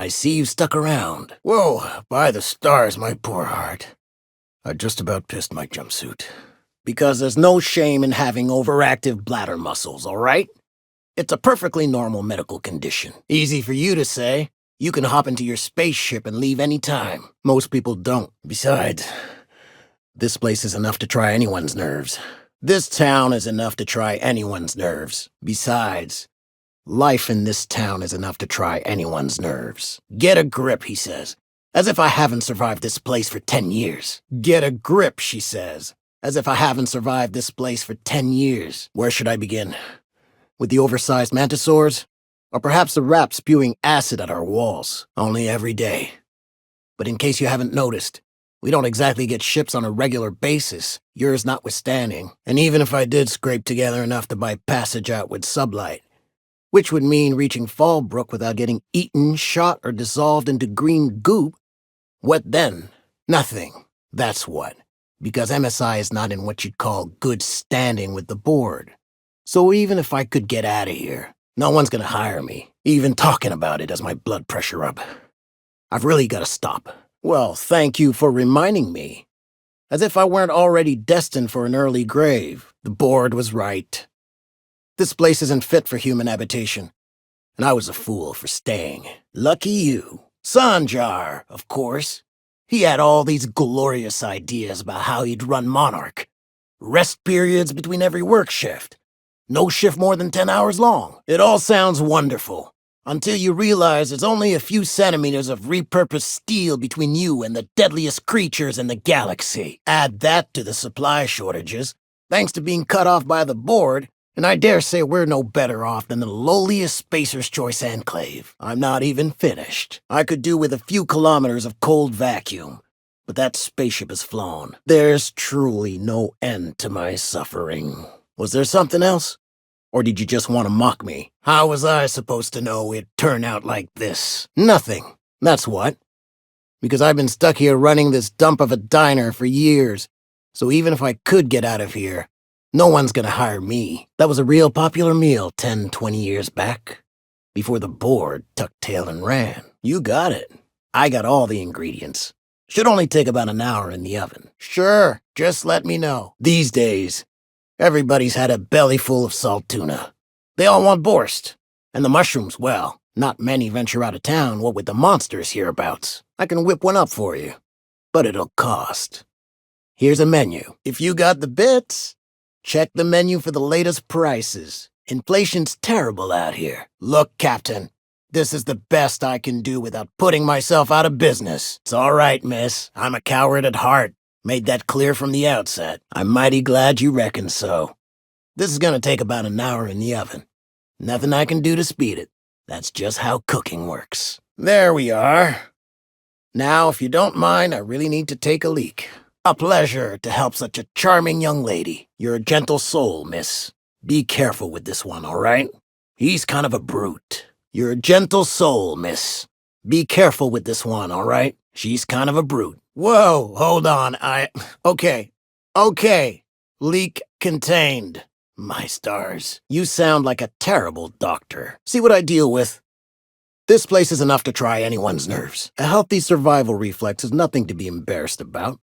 I see you stuck around. Whoa, by the stars, my poor heart. I just about pissed my jumpsuit. Because there's no shame in having overactive bladder muscles, all right? It's a perfectly normal medical condition. Easy for you to say. You can hop into your spaceship and leave any time. Most people don't. Besides, this place is enough to try anyone's nerves. This town is enough to try anyone's nerves. Besides, life in this town is enough to try anyone's nerves. Get a grip, he says, as if I haven't survived this place for 10 years. Get a grip, she says, as if I haven't survived this place for 10 years. Where should I begin? With the oversized mantisaurs? Or perhaps the rats spewing acid at our walls, only every day. But in case you haven't noticed, we don't exactly get ships on a regular basis, yours notwithstanding. And even if I did scrape together enough to buy passage out with sublight, which would mean reaching Fallbrook without getting eaten, shot, or dissolved into green goop, what then? Nothing. That's what. Because MSI is not in what you'd call good standing with the board. So even if I could get out of here, no one's gonna hire me. Even talking about it has my blood pressure up. I've really gotta stop. Well, thank you for reminding me. As if I weren't already destined for an early grave. The board was right. This place isn't fit for human habitation, and I was a fool for staying. Lucky you. Sanjar, of course. He had all these glorious ideas about how he'd run Monarch. Rest periods between every work shift. No shift more than 10 hours long. It all sounds wonderful, until you realize there's only a few centimeters of repurposed steel between you and the deadliest creatures in the galaxy. Add that to the supply shortages, thanks to being cut off by the board, and I dare say we're no better off than the lowliest Spacer's Choice enclave. I'm not even finished. I could do with a few kilometers of cold vacuum, but that spaceship is flown. There's truly no end to my suffering. Was there something else? Or did you just want to mock me? How was I supposed to know it'd turn out like this? Nothing. That's what. Because I've been stuck here running this dump of a diner for years, so even if I could get out of here, no one's gonna hire me. That was a real popular meal 10, 20 years back, before the board tucked tail and ran. You got it. I got all the ingredients. Should only take about an hour in the oven. Sure, just let me know. These days, everybody's had a belly full of salt tuna. They all want borscht. And the mushrooms, well, not many venture out of town, what with the monsters hereabouts. I can whip one up for you, but it'll cost. Here's a menu. If you got the bits, check the menu for the latest prices. Inflation's terrible out here. Look, Captain, this is the best I can do without putting myself out of business. It's all right, miss. I'm a coward at heart. Made that clear from the outset. I'm mighty glad you reckon so. This is gonna take about an hour in the oven. Nothing I can do to speed it. That's just how cooking works. There we are. Now, if you don't mind, I really need to take a leak. A pleasure to help such a charming young lady. You're a gentle soul, miss. Be careful with this one, all right? He's kind of a brute. You're a gentle soul, miss. Be careful with this one, all right? She's kind of a brute. Whoa, hold on, Okay. Leak contained. My stars. You sound like a terrible doctor. See what I deal with? This place is enough to try anyone's nerves. A healthy survival reflex is nothing to be embarrassed about.